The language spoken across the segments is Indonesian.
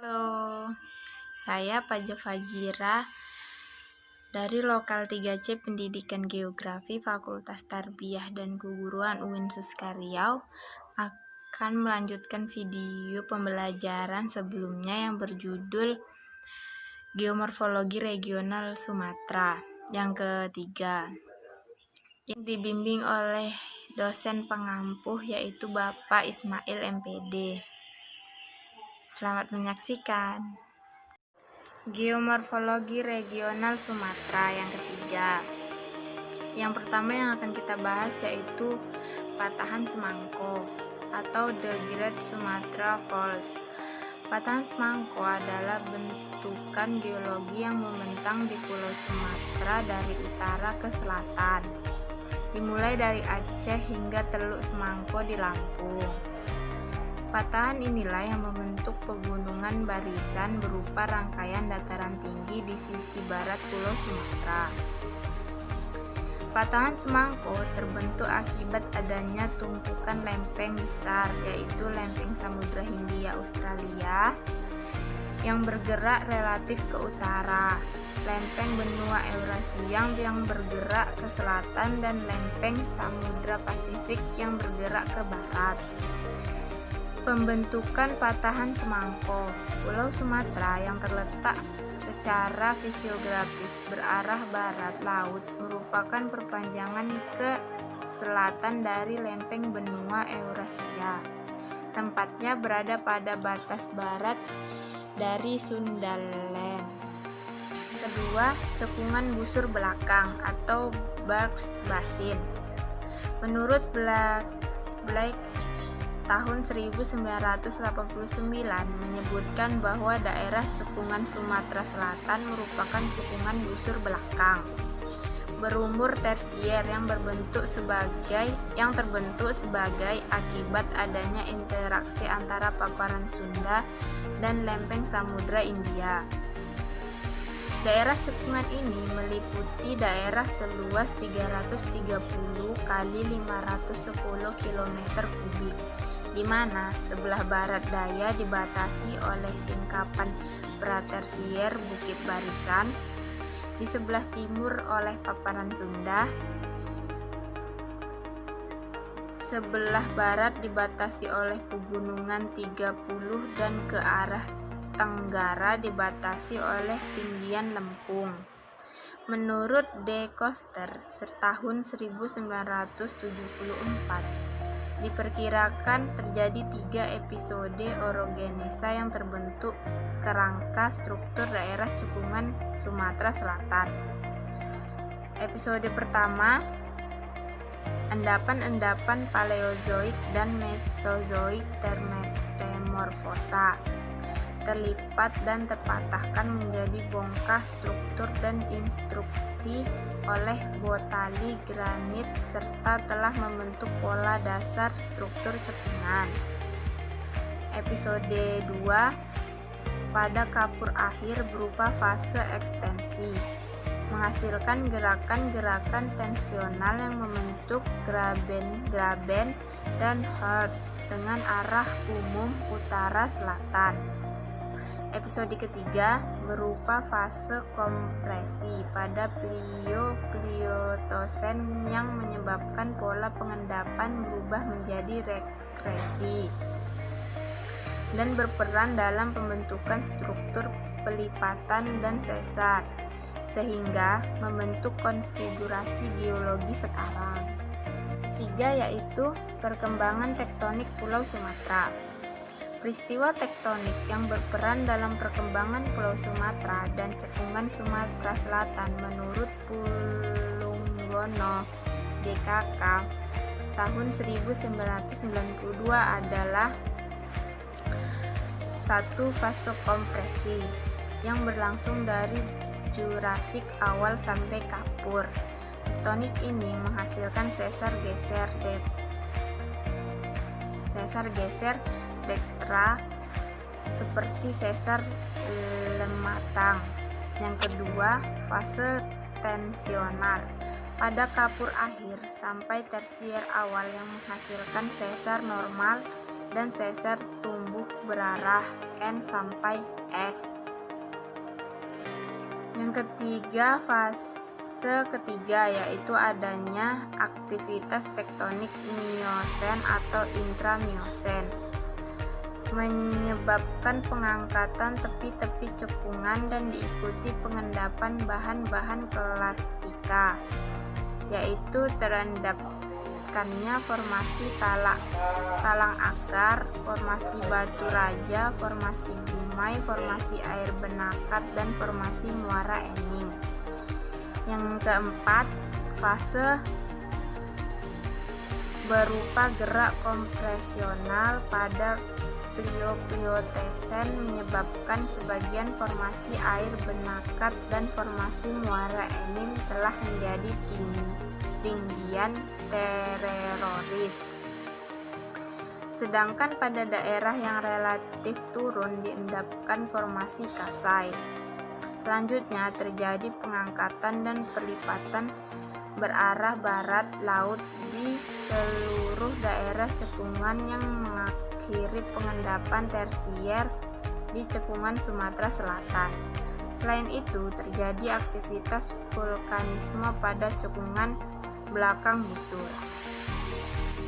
Halo, saya Paja Fajira dari Lokal 3C Pendidikan Geografi Fakultas Tarbiyah dan Keguruan UIN Suska Riau akan melanjutkan video pembelajaran sebelumnya yang berjudul Geomorfologi Regional Sumatera yang ketiga, yang dibimbing oleh dosen pengampuh yaitu Bapak Ismail MPD. Selamat menyaksikan. Geomorfologi regional Sumatera yang ketiga. Yang pertama yang akan kita bahas yaitu patahan semangko atau The Great Sumatra Faults. Patahan semangko adalah bentukan geologi yang membentang di Pulau Sumatera dari utara ke selatan, dimulai dari Aceh hingga Teluk Semangko di Lampung. Patahan inilah yang membentuk pegunungan barisan berupa rangkaian dataran tinggi di sisi barat Pulau Sumatera. Patahan semangko terbentuk akibat adanya tumpukan lempeng besar, yaitu lempeng Samudra Hindia Australia yang bergerak relatif ke utara, lempeng benua Eurasia yang bergerak ke selatan, dan lempeng Samudra Pasifik yang bergerak ke barat. Pembentukan patahan semangko. Pulau Sumatera yang terletak secara fisiografis berarah barat laut merupakan perpanjangan ke selatan dari lempeng benua Eurasia. Tempatnya berada pada batas barat dari Sundaland. Kedua, cekungan busur belakang atau Barks Basin. Menurut Blake tahun 1989 menyebutkan bahwa daerah cekungan Sumatera Selatan merupakan cekungan busur belakang berumur tersier yang terbentuk sebagai akibat adanya interaksi antara paparan Sunda dan lempeng Samudra India. Daerah cekungan ini meliputi daerah seluas 330 kali 510 km kubik, di mana sebelah barat daya dibatasi oleh singkapan pratersier Bukit Barisan, di sebelah timur oleh paparan Sunda, sebelah barat dibatasi oleh pegunungan 30 dan ke arah tenggara dibatasi oleh tinggian lempung. Menurut De Koster tahun 1974, diperkirakan terjadi 3 episode orogenesa yang terbentuk kerangka struktur daerah cekungan Sumatera Selatan. Episode pertama, endapan-endapan Paleozoik dan Mesozoik metamorfosa, terlipat dan terpatahkan menjadi bongkah struktur dan instruksi oleh botali granit serta telah membentuk pola dasar struktur cekungan. Episode 2, pada kapur akhir berupa fase ekstensi, menghasilkan gerakan-gerakan tensional yang membentuk graben dan hertz dengan arah umum utara-selatan. Episode ketiga berupa fase kompresi pada Pliotosen yang menyebabkan pola pengendapan berubah menjadi regresi dan berperan dalam pembentukan struktur pelipatan dan sesar, sehingga membentuk konfigurasi geologi sekarang. Tiga, yaitu perkembangan tektonik Pulau Sumatera. Peristiwa tektonik yang berperan dalam perkembangan Pulau Sumatera dan cekungan Sumatera Selatan menurut Pulunggono DKK tahun 1992 adalah 1. Fase kompresi yang berlangsung dari Jurasik awal sampai Kapur. Tektonik ini menghasilkan sesar geser dekstra seperti sesar lematang. Yang kedua, fase tensional pada kapur akhir sampai tersier awal yang menghasilkan sesar normal dan sesar tumbuh berarah N sampai S. Yang ketiga, fase ketiga, yaitu adanya aktivitas tektonik miosen atau intramiosen, menyebabkan pengangkatan tepi-tepi cekungan dan diikuti pengendapan bahan-bahan plastika, yaitu terendapkannya formasi talang akar, formasi batu raja, formasi gumai, formasi air benakat, dan formasi muara enim. Yang keempat, fase berupa gerak kompresional pada pliopliotesen, menyebabkan sebagian formasi air benakat dan formasi muara enim telah menjadi tinggian tereroris. Sedangkan pada daerah yang relatif turun diendapkan formasi kasai. Selanjutnya terjadi pengangkatan dan perlipatan berarah barat laut di seluruh daerah cekungan yang mengakhiri pengendapan tersier di cekungan Sumatera Selatan. Selain itu, terjadi aktivitas vulkanisme pada cekungan belakang busur.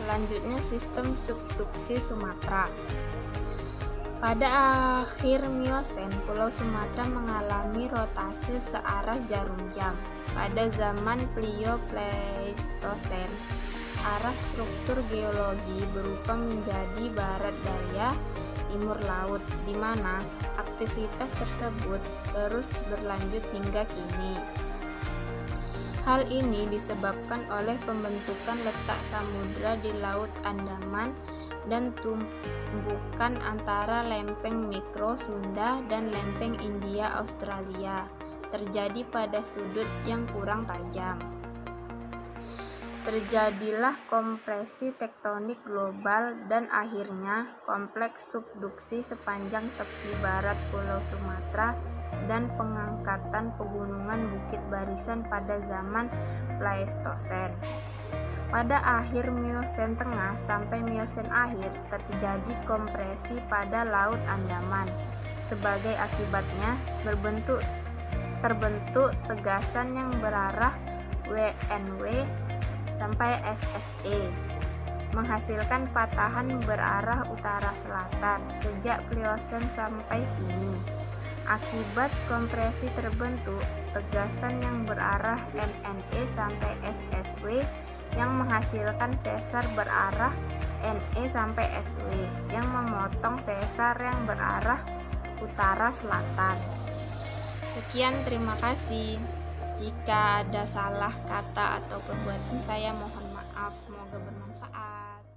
Selanjutnya, sistem subduksi Sumatera. Pada akhir Miosen, Pulau Sumatera mengalami rotasi searah jarum jam. Pada zaman Plio-Pleistosen, arah struktur geologi berubah menjadi barat daya timur laut, di mana aktivitas tersebut terus berlanjut hingga kini. Hal ini disebabkan oleh pembentukan letak samudra di Laut Andaman dan tumbukan antara lempeng mikro Sunda dan lempeng India Australia terjadi pada sudut yang kurang tajam. Terjadilah kompresi tektonik global dan akhirnya kompleks subduksi sepanjang tepi barat Pulau Sumatera dan pengangkatan pegunungan Bukit Barisan pada zaman Pleistosen. Pada akhir Miosen tengah sampai Miosen akhir terjadi kompresi pada Laut Andaman. Sebagai akibatnya terbentuk tegasan yang berarah WNW sampai SSE, menghasilkan patahan berarah utara selatan sejak Pliocene sampai kini. Akibat kompresi terbentuk tegasan yang berarah NNE sampai SSW yang menghasilkan sesar berarah NE sampai SW yang memotong sesar yang berarah utara selatan. Sekian, terima kasih. Jika ada salah kata atau perbuatan saya mohon maaf, semoga bermanfaat.